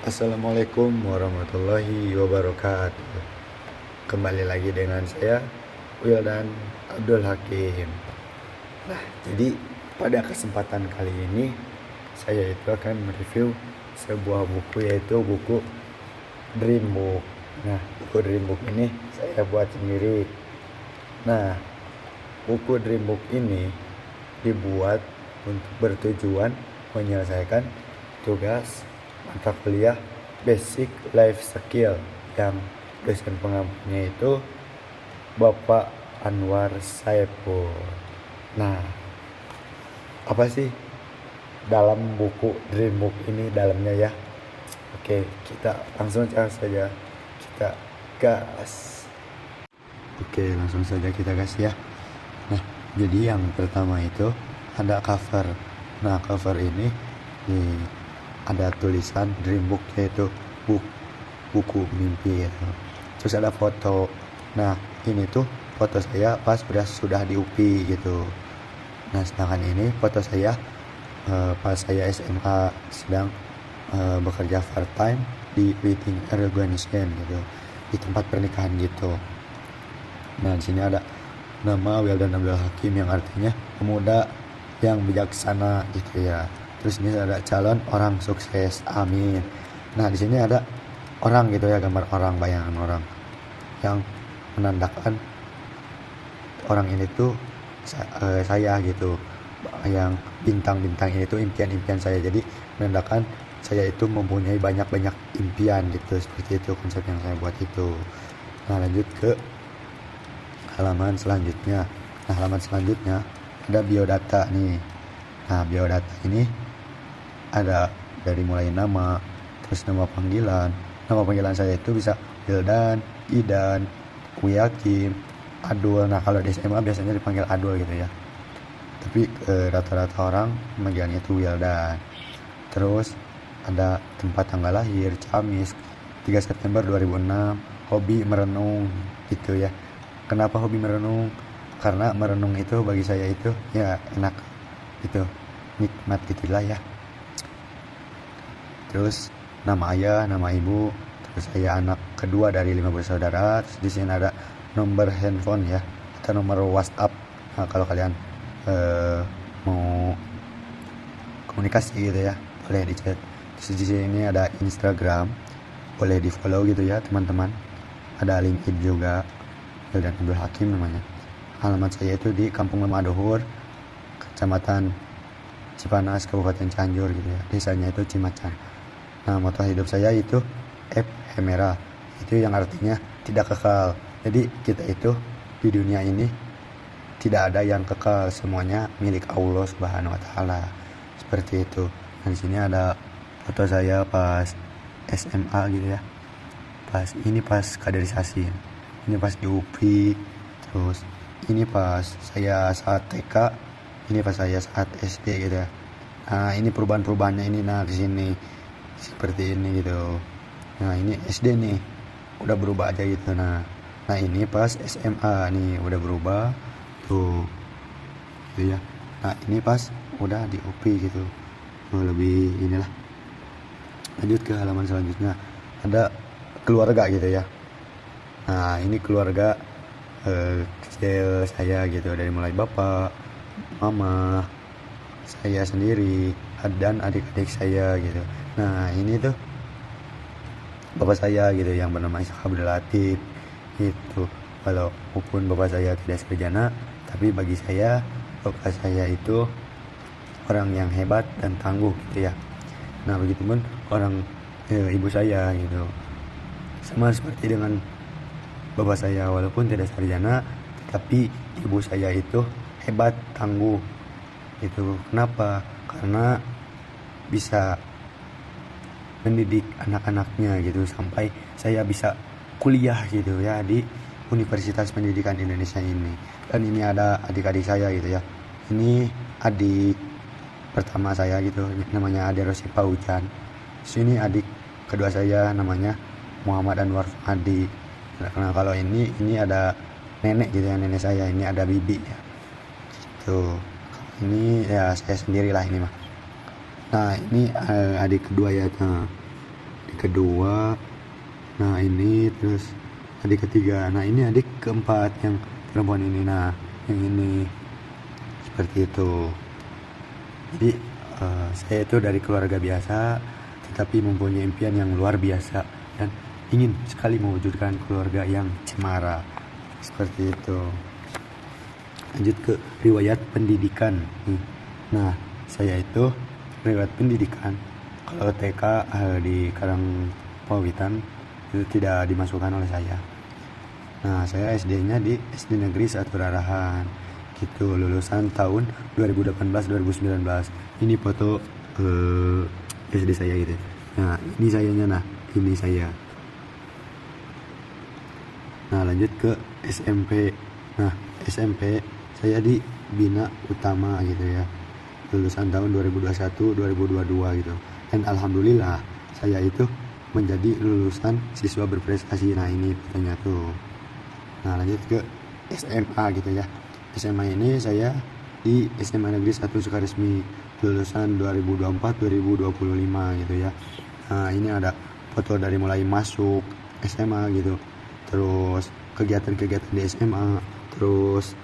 Assalamualaikum warahmatullahi wabarakatuh. Kembali lagi dengan saya Wildan Abdul Hakim. Nah, jadi pada kesempatan kali ini saya itu akan mereview sebuah buku, yaitu buku Dream Book. Nah, buku Dream Book ini saya buat sendiri. Nah, buku Dream Book ini dibuat untuk bertujuan menyelesaikan tugas mata kuliah Basic Life Skill yang dosen pengampunya itu Bapak Anwar Saipul. Nah, apa sih dalam buku Dream Book ini dalamnya ya? Oke, kita langsung saja kita gas. Oke, langsung saja kita gas ya. Nah, jadi yang pertama itu ada cover. Nah, cover ini ada tulisan Dream Book, yaitu buku mimpi gitu. Terus ada foto. Nah, ini tuh foto saya pas sudah di UPI gitu. Nah, sedangkan ini foto saya pas saya SMA sedang bekerja part time di wedding organization gitu, di tempat pernikahan gitu. Nah, di sini ada nama Wildan Abdul Hakim yang artinya pemuda yang bijaksana gitu ya. Terus ini ada calon orang sukses, amin. Nah, di sini ada orang gitu ya, gambar orang, bayangan orang yang menandakan orang ini tuh saya gitu. Yang bintang-bintang ini tuh impian-impian saya. Jadi menandakan saya itu mempunyai banyak-banyak impian gitu. Seperti itu konsep yang saya buat itu. Nah, lanjut ke halaman selanjutnya. Nah, halaman selanjutnya ada biodata nih. Nah, biodata ini ada dari mulai nama, terus nama panggilan. Nama panggilan saya itu bisa Wildan, Idan, Wiyakim, Adul. Nah, kalau di SMA biasanya dipanggil Adul gitu ya. Tapi rata-rata orang panggilannya itu Wildan. Terus ada tempat tanggal lahir, Ciamis, 3 September 2006. Hobi merenung gitu ya. Kenapa hobi merenung? Karena merenung itu bagi saya itu ya enak gitu, nikmat gitulah ya. Terus nama ayah, nama ibu, terus saya anak kedua dari 5 bersaudara. Terus di sini ada nomor handphone ya, atau nomor WhatsApp. Nah, kalau kalian mau komunikasi gitu ya, boleh di chat. Terus di sini ada Instagram, boleh di follow gitu ya teman-teman. Ada LinkedIn juga, Wildan Abdul Hakim namanya. Alamat saya itu di Kampung Lemaduhur, Kecamatan Cipanas, Kabupaten Cianjur gitu ya. Desanya itu Cimacan. Nah, moto hidup saya itu efemera, itu yang artinya tidak kekal. Jadi kita itu di dunia ini tidak ada yang kekal, semuanya milik Allah Subhanahu wa taala. Seperti itu. Nah, di sini ada foto saya pas SMA gitu ya. Pas kaderisasi. Ini pas di UPI. Terus ini pas saya saat TK, ini pas saya saat SD gitu ya. Nah, ini perubahan-perubahannya ini. Nah, di sini seperti ini gitu. Nah, ini SD nih udah berubah aja gitu. Nah ini pas SMA nih udah berubah tuh gitu ya. Nah, ini pas udah di UPI gitu. Lebih inilah. Lanjut ke halaman selanjutnya, ada keluarga gitu ya. Nah, ini keluarga kecil saya gitu, dari mulai bapak, mama, saya sendiri, dan adik-adik saya gitu. Nah, ini tuh bapak saya gitu yang bernama Ishak Abdul Latif gitu. Walaupun bapak saya tidak sarjana, tapi bagi saya bapak saya itu orang yang hebat dan tangguh gitu ya. Nah, begitupun orang ibu saya gitu. Sama seperti dengan bapak saya, walaupun tidak sarjana, tapi ibu saya itu hebat, tangguh gitu. Kenapa? Karena bisa mendidik anak-anaknya gitu sampai saya bisa kuliah gitu ya di Universitas Pendidikan Indonesia ini. Dan ini ada adik-adik saya gitu ya. Ini adik pertama saya gitu, namanya Ade Rosi Paujan. Sini adik kedua saya namanya Muhammad Anwar Fadi. Nah, kalau ini ada nenek gitu ya, nenek saya ini ada bibi ya. Tuh. Ini ya saya sendirilah ini mah. Nah, ini adik kedua ya. adik kedua, nah ini terus adik ketiga, nah ini adik keempat yang perempuan ini, nah yang ini seperti itu. Jadi saya itu dari keluarga biasa tetapi mempunyai impian yang luar biasa dan ingin sekali mewujudkan keluarga yang cemara seperti itu. Lanjut ke riwayat pendidikan nih. Nah saya itu riwayat pendidikan kalau TK di Karangpawitan itu tidak dimasukkan oleh saya. Nah saya SD-nya di SD Negeri 1 Rarahan gitu, lulusan tahun 2018-2019. Ini foto SD saya gitu. Nah ini sayanya, nah ini saya. Nah lanjut ke SMP. Nah SMP saya di Bina Utama gitu ya, lulusan tahun 2021-2022 gitu. Dan alhamdulillah saya itu menjadi lulusan siswa berprestasi. Nah ini fotonya tuh. Nah lanjut ke SMA gitu ya. SMA ini saya di SMA Negeri 1 Sukaresmi, lulusan 2024-2025 gitu ya. Nah ini ada foto dari mulai masuk SMA gitu, terus kegiatan-kegiatan di SMA, terus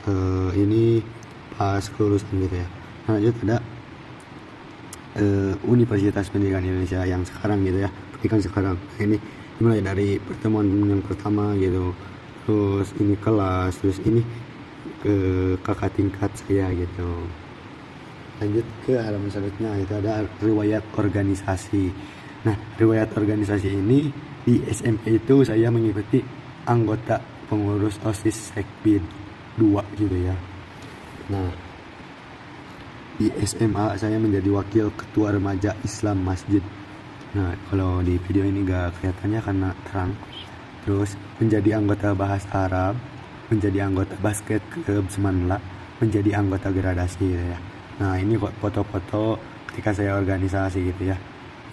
ini pas kelulusan gitu ya. Nah lanjut ada Universitas Pendidikan Indonesia yang sekarang gitu ya, pendidikan sekarang. Nah, ini dimulai dari pertemuan yang pertama gitu, terus ini kelas, terus ini ke kakak tingkat saya gitu. Lanjut ke halaman selanjutnya, itu ada riwayat organisasi. Nah riwayat organisasi ini di SMP itu saya mengikuti anggota pengurus OSIS Sekbid 2 gitu ya. Nah di SMA saya menjadi wakil ketua remaja Islam Masjid. Nah kalau di video ini gak kelihatannya karena terang. Terus menjadi anggota bahasa Arab, menjadi anggota basket klub Semanla, menjadi anggota gradasi gitu ya. Nah ini kok foto-foto ketika saya organisasi gitu ya.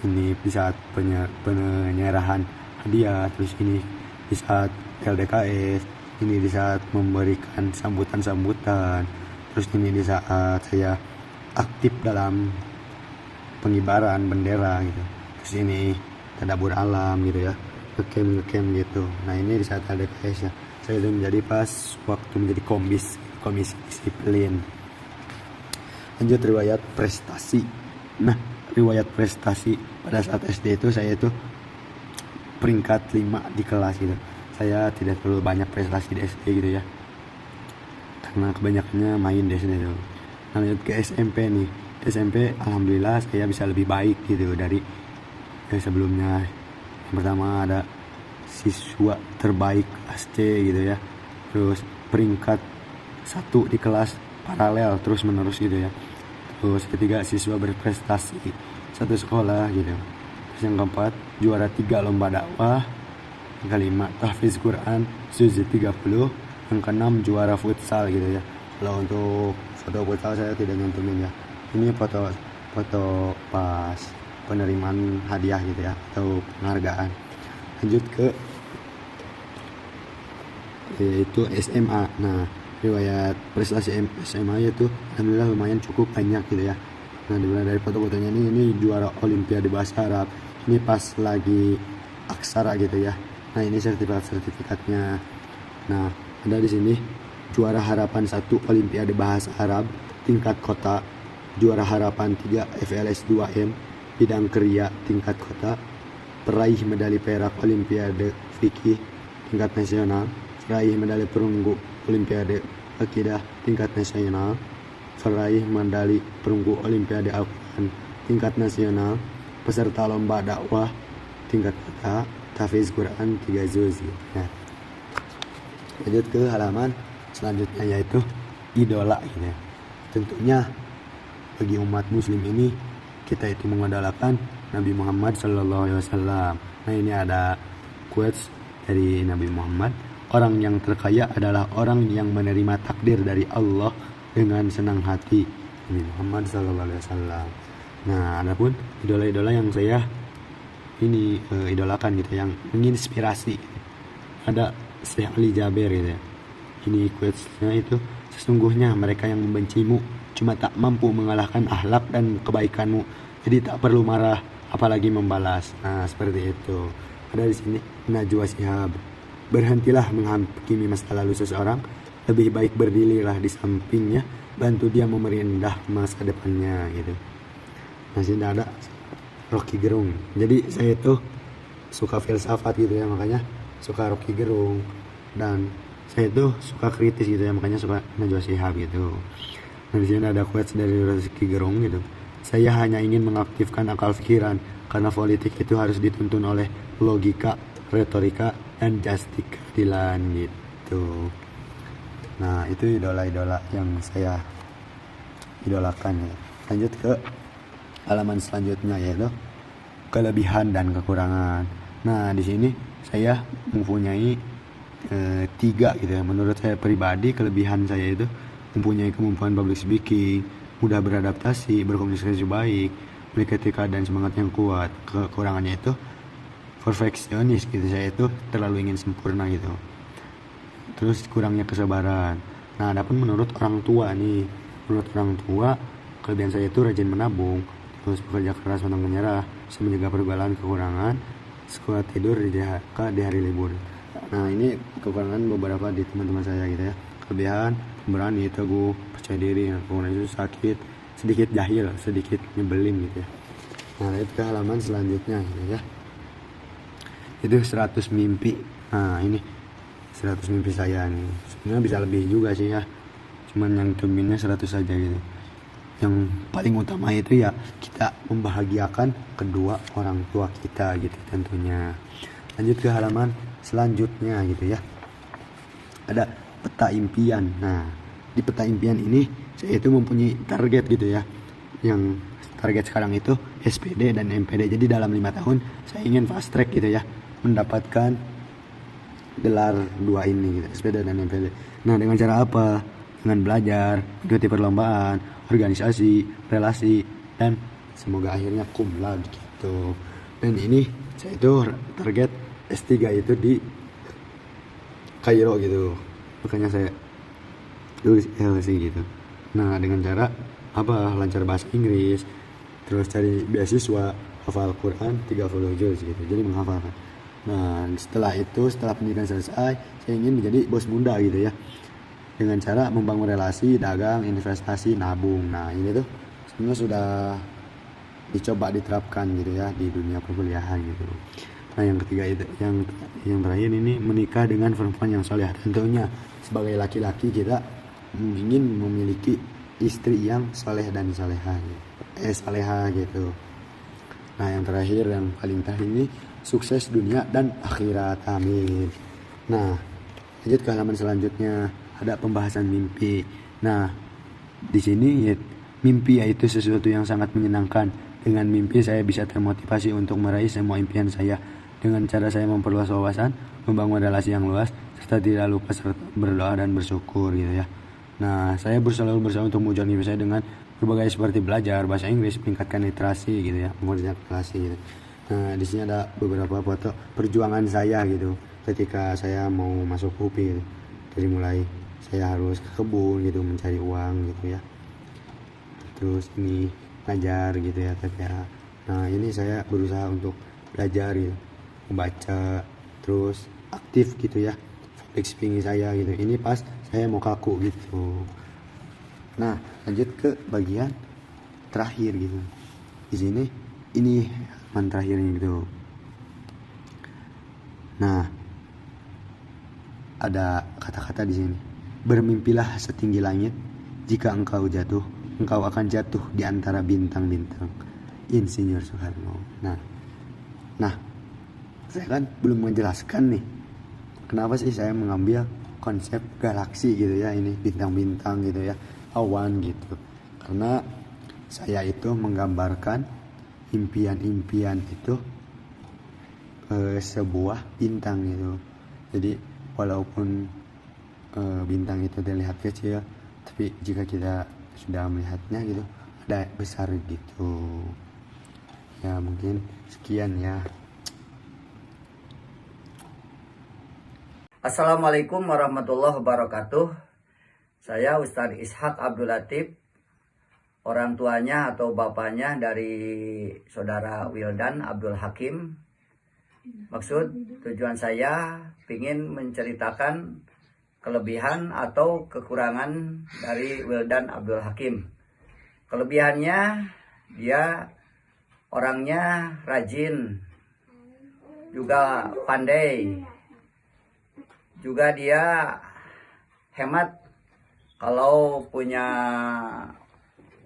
Ini di saat penyerahan hadiah, terus ini di saat LDKS, ini di saat memberikan sambutan-sambutan, terus ini di saat saya aktif dalam pengibaran bendera gitu. Terus ini tadabur alam gitu ya, ngecamp gitu. Nah ini di saat LDKS ya, saya itu menjadi pas waktu menjadi komisi disiplin. Lanjut riwayat prestasi. Nah riwayat prestasi pada saat SD itu saya itu peringkat 5 di kelas gitu. Saya tidak terlalu banyak prestasi di SD gitu ya, karena kebanyakannya main di SD itu. Nah, lanjut ke SMP nih. SMP alhamdulillah saya bisa lebih baik gitu dari sebelumnya. Yang pertama ada siswa terbaik kelas C gitu ya, terus peringkat 1 di kelas paralel terus menerus gitu ya. Terus ketiga siswa berprestasi satu sekolah gitu. Terus yang keempat juara 3 lomba dakwah. Yang kelima tahfiz Quran juz 30. Yang keenam juara futsal gitu ya. Kalau untuk foto futsal saya tidak nyantumin ya. Ini foto pas penerimaan hadiah gitu ya, atau penghargaan. Lanjut ke yaitu SMA. Nah riwayat prestasi SMA itu alhamdulillah lumayan cukup banyak gitu ya. Nah dimulai dari foto-fotonya ini juara Olimpiade Bahasa Arab, ini pas lagi aksara gitu ya. Nah ini sertifikatnya. Nah ada di sini juara harapan 1 Olimpiade Bahasa Arab tingkat kota, juara harapan 3 FLS 2M bidang kriya tingkat kota, peraih medali perak Olimpiade Fikih tingkat nasional, peraih medali perunggu Olimpiade Akidah tingkat nasional, peraih medali perunggu Olimpiade Al-Quran tingkat nasional, peserta lomba dakwah tingkat kota, tahfiz Quran 3 juz. Nah, lanjut ke halaman selanjutnya yaitu idola gitu ya. Tentunya bagi umat muslim ini kita itu mengandalkan Nabi Muhammad SAW. Nah ini ada quotes dari Nabi Muhammad. Orang yang terkaya adalah orang yang menerima takdir dari Allah dengan senang hati. Nabi Muhammad SAW. Nah adapun idola-idola yang saya ini idolakan gitu, yang menginspirasi, ada Syekh Ali Jaber gitu ya. Ini quotesnya itu, sesungguhnya mereka yang membencimu cuma tak mampu mengalahkan akhlak dan kebaikanmu. Jadi tak perlu marah apalagi membalas. Nah, seperti itu. Ada di sini Najwa Shihab. Berhentilah menghakimi masa lalu seseorang, lebih baik berdirilah di sampingnya, bantu dia memerindah masa depannya gitu. Nah, sini ada Rocky Gerung. Jadi saya itu suka filsafat gitu ya, makanya suka Rocky Gerung, dan saya itu suka kritis gitu ya, makanya suka Najwa Shihab gitu. Nah, di sini ada quotes dari Rocky Gerung gitu. Saya hanya ingin mengaktifkan akal pikiran karena politik itu harus dituntun oleh logika, retorika, dan justika keadilan gitu. Nah, itu idola-idola yang saya idolakan ya. Lanjut ke halaman selanjutnya, yaitu kelebihan dan kekurangan. Nah, di sini saya mempunyai 3 gitu ya. Menurut saya pribadi, kelebihan saya itu mempunyai kemampuan public speaking, mudah beradaptasi, berkomunikasi baik, memiliki keadaan semangat yang kuat. Kekurangannya itu perfeksionis gitu, saya itu terlalu ingin sempurna gitu. Terus kurangnya kesabaran. Nah, adapun menurut orang tua nih, menurut orang tua kelebihan saya itu rajin menabung, terus bekerja keras pantang menyerah, bisa menjaga pergaulan, kekurangan sekuat tidur di hari libur. Nah, ini kekurangan beberapa di teman-teman saya gitu ya. Kelebihan berani, teguh, percaya diri. Nah, kekurangan itu sakit, sedikit jahil, sedikit nyebelin gitu ya. Nah, itu ke halaman selanjutnya gitu ya. Itu 100 mimpi. Nah, ini 100 mimpi saya nih. Sebenarnya bisa lebih juga sih ya, cuman yang kelebihannya 100 saja gitu. Yang paling utama itu ya kita membahagiakan kedua orang tua kita gitu tentunya. Lanjut ke halaman selanjutnya gitu ya. Ada peta impian. Nah, di peta impian ini saya itu mempunyai target gitu ya. Yang target sekarang itu SPD dan MPD. Jadi dalam 5 tahun saya ingin fast track gitu ya, mendapatkan gelar 2 ini gitu, SPD dan MPD. Nah, dengan cara apa? Dengan belajar, mengikuti perlombaan, organisasi, relasi, dan semoga akhirnya cum laude gitu. Dan ini saya itu target S3 itu di Kairo gitu, makanya saya tulis LC gitu. Nah, dengan cara apa? Lancar bahasa Inggris, terus cari beasiswa, hafal Quran 30 juz gitu, jadi menghafalkan. Nah, setelah itu, setelah pendidikan selesai, saya ingin menjadi bos muda gitu ya, dengan cara membangun relasi, dagang, investasi, nabung. Nah, ini tuh sebenarnya sudah dicoba diterapkan gitu ya di dunia perkuliahan gitu. Nah, yang ketiga itu, yang terakhir ini menikah dengan perempuan yang soleh. Tentunya sebagai laki-laki kita ingin memiliki istri yang soleh dan soleha gitu. Nah, yang terakhir, yang paling terakhir ini sukses dunia dan akhirat, amin. Nah, lanjut ke halaman selanjutnya, ada pembahasan mimpi. Nah, di sini ya, mimpi yaitu sesuatu yang sangat menyenangkan. Dengan mimpi saya bisa termotivasi untuk meraih semua impian saya. Dengan cara saya memperluas wawasan, membangun relasi yang luas, serta tidak lupa berdoa dan bersyukur gitu ya. Nah, saya selalu berusaha untuk mewujudkan mimpi saya dengan berbagai seperti belajar bahasa Inggris, meningkatkan literasi gitu ya, menguasai literasi gitu. Nah, di sini ada beberapa foto perjuangan saya gitu ketika saya mau masuk UPI gitu. Dari mulai saya harus ke kebun gitu mencari uang gitu ya, terus ini ngajar gitu ya TPA. Nah, ini saya berusaha untuk belajar gitu, membaca, terus aktif gitu ya, public speaking saya gitu. Ini pas saya mau kaku gitu. Nah, lanjut ke bagian terakhir gitu. Di sini ini halaman terakhirnya gitu. Nah, ada kata-kata di sini. Bermimpilah setinggi langit, jika engkau jatuh, engkau akan jatuh di antara bintang-bintang. Insinyur Soekarno. Nah, saya kan belum menjelaskan nih, kenapa sih saya mengambil konsep galaksi gitu ya, ini bintang-bintang gitu ya, awan gitu. Karena saya itu menggambarkan impian-impian itu sebuah bintang gitu. Jadi walaupun bintang itu terlihat kecil, tapi jika kita sudah melihatnya gitu, ada besar gitu. Ya, mungkin sekian ya. orang tuanya atau bapaknya dari saudara Wildan Abdul Hakim. Maksud tujuan saya ingin menceritakan kelebihan atau kekurangan dari Wildan Abdul Hakim. Kelebihannya, dia orangnya rajin, juga pandai, juga dia hemat. Kalau punya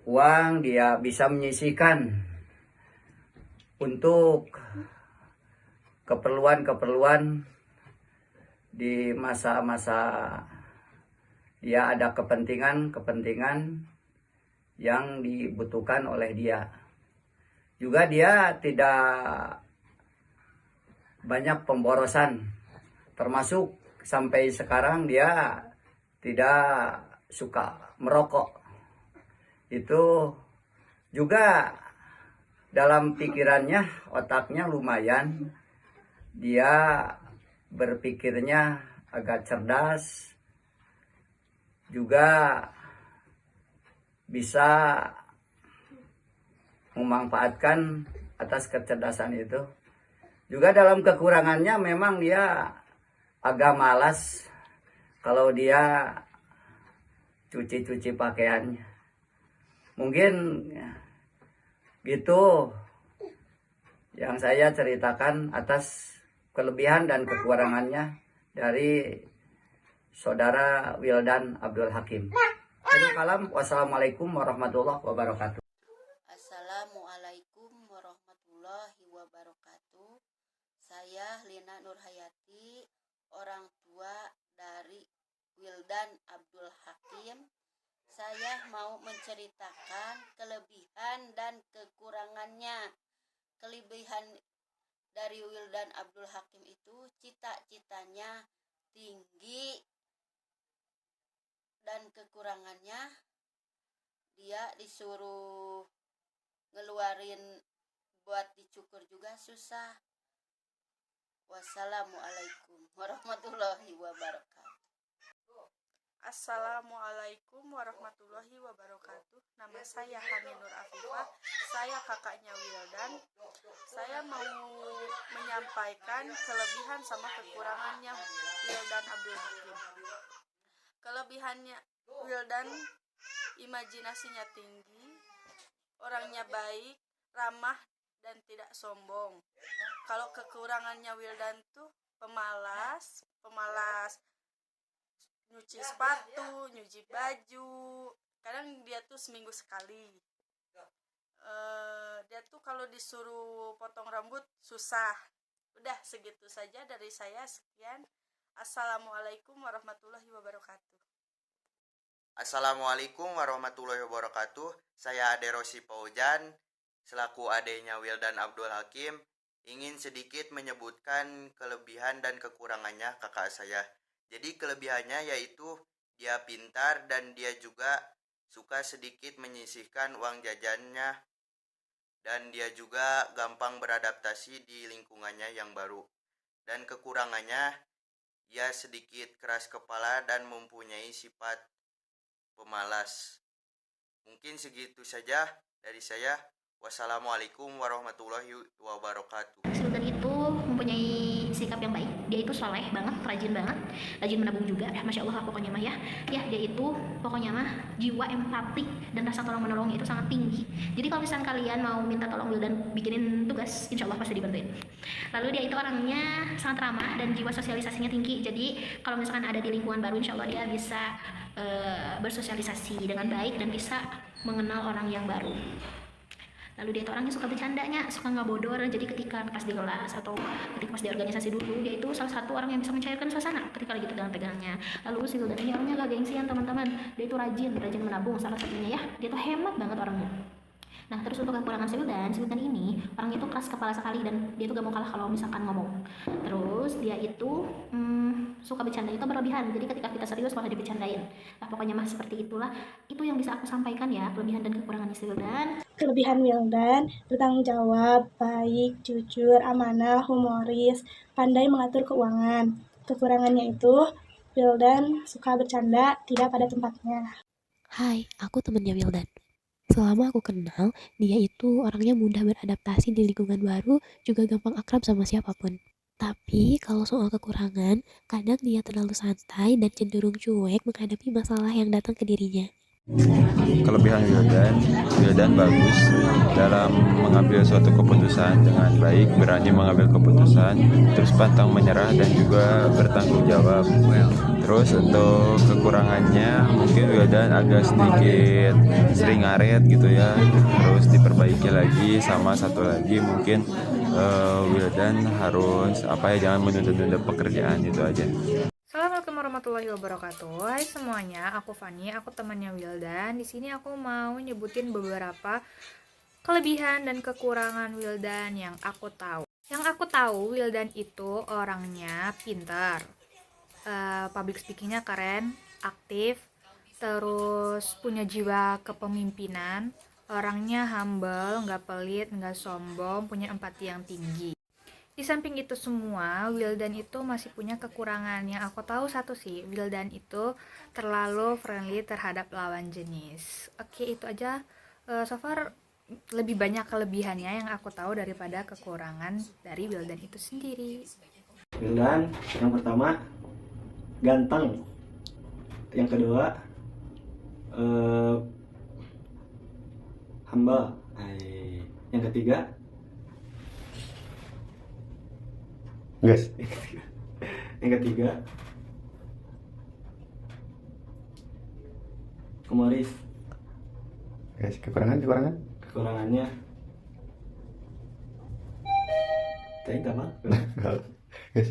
uang dia bisa menyisihkan untuk keperluan-keperluan di masa-masa dia ada kepentingan yang dibutuhkan oleh dia. Juga dia tidak banyak pemborosan, termasuk sampai sekarang dia tidak suka merokok. Itu juga dalam pikirannya, otaknya lumayan, dia berpikirnya agak cerdas, juga bisa memanfaatkan atas kecerdasan itu. Juga dalam kekurangannya memang dia agak malas kalau dia cuci-cuci pakaiannya. Mungkin gitu yang saya ceritakan atas kelebihan dan kekurangannya dari saudara Wildan Abdul Hakim. Wassalamualaikum warahmatullahi wabarakatuh. Assalamualaikum warahmatullahi wabarakatuh. Saya Lina Nurhayati, orang tua dari Wildan Abdul Hakim. Saya mau menceritakan kelebihan dan kekurangannya. Kelebihan dari Wildan Abdul Hakim itu cita-citanya tinggi, dan kekurangannya dia disuruh ngeluarin buat dicukur juga susah. Wassalamualaikum warahmatullahi wabarakatuh. Assalamualaikum warahmatullahi wabarakatuh. Nama saya Hani Nur Afifah. Saya kakaknya Wildan. Saya mau menyampaikan kelebihan sama kekurangannya Wildan Abdul Hakim. Kelebihannya Wildan, imajinasinya tinggi, orangnya baik, ramah, dan tidak sombong. Kalau kekurangannya Wildan tuh pemalas, nyuci sepatu, nyuci baju. Kadang dia tuh seminggu sekali. Dia tuh kalau disuruh potong rambut susah. Udah segitu saja dari saya, sekian. Assalamualaikum warahmatullahi wabarakatuh. Assalamualaikum warahmatullahi wabarakatuh. Saya Ade Rosi Paujan, selaku adenya Wildan Abdul Hakim, ingin sedikit menyebutkan kelebihan dan kekurangannya kakak saya. Jadi kelebihannya yaitu dia pintar dan dia juga suka sedikit menyisihkan uang jajannya, dan dia juga gampang beradaptasi di lingkungannya yang baru. Dan kekurangannya, ia sedikit keras kepala dan mempunyai sifat pemalas. Mungkin segitu saja dari saya. Wassalamualaikum warahmatullahi wabarakatuh. Sultan itu mempunyai sikap yang baik. Dia itu soleh banget, rajin menabung juga. Masya Allah pokoknya mah ya. Ya dia itu pokoknya mah jiwa empatik dan rasa tolong menolong itu sangat tinggi. Jadi kalau misalnya kalian mau minta tolong dan bikinin tugas, insya Allah pasti dibantuin. Lalu dia itu orangnya sangat ramah dan jiwa sosialisasinya tinggi. Jadi kalau misalkan ada di lingkungan baru, insya Allah dia bisa bersosialisasi dengan baik dan bisa mengenal orang yang baru. Lalu dia itu orangnya suka bercandanya, suka ngabodor. Jadi ketika pas di kelas atau ketika pas di organisasi dulu, dia itu salah satu orang yang bisa mencairkan suasana ketika lagi tegang tegangnya. Lalu si Wildan ini orangnya gak gengsian teman-teman. Dia itu rajin menabung salah satunya ya. Dia tuh hemat banget orangnya. Nah terus untuk kekurangan si Wildan ini orangnya itu keras kepala sekali dan dia tuh gak mau kalah kalau misalkan ngomong. Terus dia itu suka bercanda itu berlebihan, jadi ketika kita serius malah dibercandain. Nah pokoknya mah seperti itulah, itu yang bisa aku sampaikan ya, kelebihan dan kekurangan si Wildan. Kelebihan Wildan, bertanggung jawab, baik, jujur, amanah, humoris, pandai mengatur keuangan. Kekurangannya itu, Wildan suka bercanda, tidak pada tempatnya. Hai, aku temennya Wildan. Selama aku kenal, dia itu orangnya mudah beradaptasi di lingkungan baru, juga gampang akrab sama siapapun. Tapi kalau soal kekurangan, kadang dia terlalu santai dan cenderung cuek menghadapi masalah yang datang ke dirinya. Kelebihan Wildan bagus dalam mengambil suatu keputusan dengan baik, berani mengambil keputusan, terus pantang menyerah dan juga bertanggung jawab. Terus untuk kekurangannya mungkin Wildan agak sedikit sering ngaret gitu ya, terus diperbaiki lagi. Sama satu lagi mungkin Wildan harus jangan menunda-nunda pekerjaan, itu aja. Assalamualaikum warahmatullahi wabarakatuh. Hai semuanya, aku Fani, aku temannya Wildan. Di sini aku mau nyebutin beberapa kelebihan dan kekurangan Wildan yang aku tahu. Yang aku tahu, Wildan itu orangnya pintar, public speakingnya keren, aktif, terus punya jiwa kepemimpinan, orangnya humble, nggak pelit, nggak sombong, punya empati yang tinggi. Di samping itu semua, Wildan itu masih punya kekurangan. Yang aku tahu satu sih, Wildan itu terlalu friendly terhadap lawan jenis. Oke, itu aja. So far lebih banyak kelebihannya yang aku tahu daripada kekurangan dari Wildan itu sendiri. Wildan yang pertama ganteng, yang kedua humble, yang ketiga Guys, yang ketiga humoris. guys, kekurangannya Tadi apa? guys.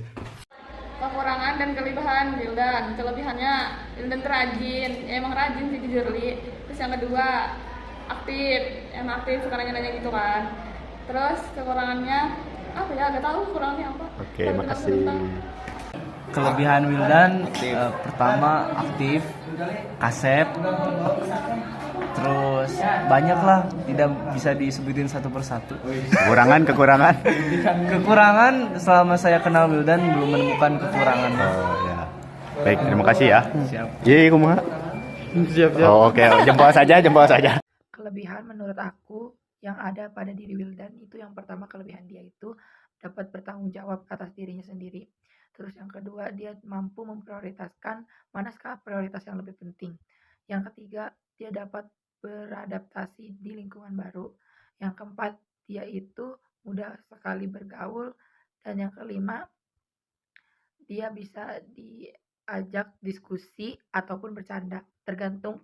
Kekurangan dan kelebihan Wildan. Kelebihannya Wildan tuh rajin, emang rajin sih jujur Li. Terus yang kedua aktif, emang aktif suka nanya-nanya gitu kan. Terus kekurangannya apa ya, gak tahu kurangnya apa. Oke, makasih. Kelebihan Wildan pertama aktif, kasep, terus banyak lah, tidak bisa disebutin satu persatu. Kekurangan selama saya kenal Wildan belum menemukan kekurangan. Oh ya, baik, terima kasih ya. Siap. Iya, kumaha? Siap. Oh, oke, jempol saja. Kelebihan menurut aku yang ada pada diri Wildan itu, yang pertama kelebihan dia itu dapat bertanggung jawab atas dirinya sendiri. Terus yang kedua, dia mampu memprioritaskan mana skala prioritas yang lebih penting. Yang ketiga, dia dapat beradaptasi di lingkungan baru. Yang keempat, dia itu mudah sekali bergaul. Dan yang kelima, dia bisa diajak diskusi ataupun bercanda, tergantung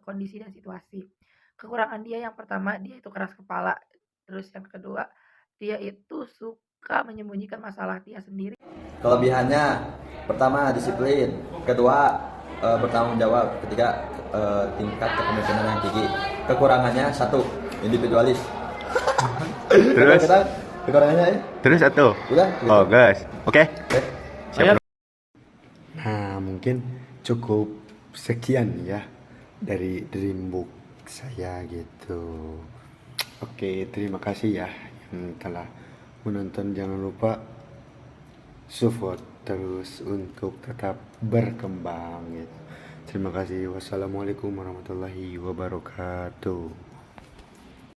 kondisi dan situasi. Kekurangan dia yang pertama, dia itu keras kepala. Terus yang kedua, dia itu suka menyembunyikan masalah dia sendiri. Kelebihannya pertama disiplin, kedua bertanggung jawab, ketiga tingkat kepemimpinan yang tinggi. Kekurangannya satu, individualis. Terus kekurangannya terus satu. Udah gitu. Oh, guys. Oke. Siap. Nah, mungkin cukup sekian ya dari Dreambook saya gitu. Oke, terima kasih ya yang telah menonton. Jangan lupa support terus untuk tetap berkembang gitu. Terima kasih. Wassalamualaikum warahmatullahi wabarakatuh.